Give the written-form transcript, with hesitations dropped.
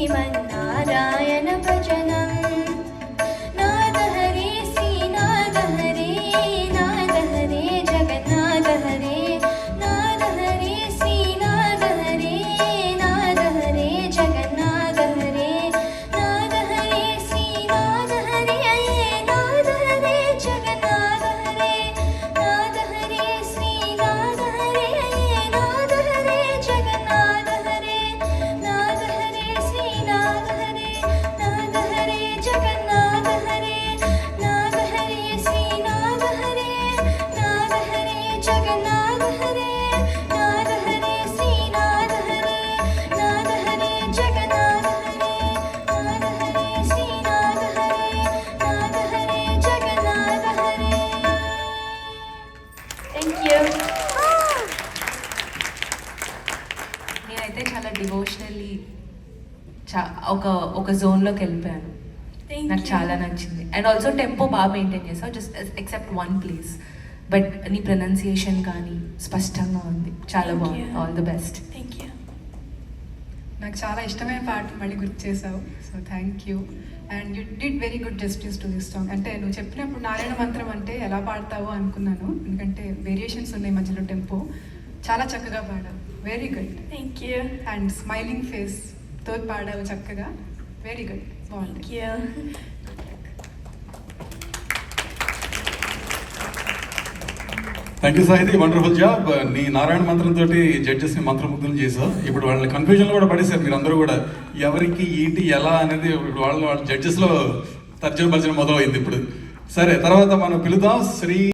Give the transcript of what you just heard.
श्रीमन्नारायण भजनम् नाद हरे श्रीनाद हरे नाद हरे जगन्नाथ हरे नाद हरे श्रीनाद हरे नाद हरे जगन्नाथ हरे नाद हरे श्रीनाद हरे नाद हरे जगन्नाथ हरे नाद हरे श्रीनाद हरे नाद हरे जगन्नाथ हरे नाद हरे श्रीनाद हरे नाद हरे जगन्नाथ हरे नाद हरे श्रीनाद हरे नाद हरे जगन्नाथ हरे नाद हरे श्रीनाद हरे नाद हरे जगन्नाथ हरे नाद हरे श्रीनाद हरे नाद हरे जगन्नाथ हरे. Thank you. నేనైతే చాలా డివోషనల్లీ ఒక జోన్లోకి వెళ్ళిపోయాను. నాకు చాలా నచ్చింది. అండ్ ఆల్సో టెంపో బాగా మెయింటైన్ చేసావు, just except one place. But నీ ప్రొనౌన్సియేషన్ కానీ స్పష్టంగా ఉంది, చాలా బాగుంది. All the best. Thank you. నాకు చాలా ఇష్టమైన పాట మళ్ళీ గుర్తు చేసావు, so thank you. And you did very good justice to this song. అంటే నువ్వు చెప్పినప్పుడు నారాయణ మంత్రం అంటే ఎలా పాడతావో అనుకున్నాను, ఎందుకంటే వేరియేషన్స్ ఉన్నాయి మధ్యలో, టెంపో చాలా చక్కగా పాడావు. Very good. Thank you. And smiling face తో పాడావు చక్కగా. వెరీ గుడ్, బాగుంది. Thank you. Thank you Sahithi, wonderful job. నీ నారాయణ మంత్రం తోటి జడ్జెస్ ని మంత్రముగ్ధులు చేసావు. ఇప్పుడు వాళ్ళని కన్ఫ్యూజన్ కూడా పడేశారు మీరు అందరూ కూడా, ఎవరికి ఏంటి ఎలా అనేది వాళ్ళ జడ్జెస్ లో తర్జన భర్జన మొదలైంది ఇప్పుడు. సరే, తర్వాత మనం పిలుద్దాం శ్రీ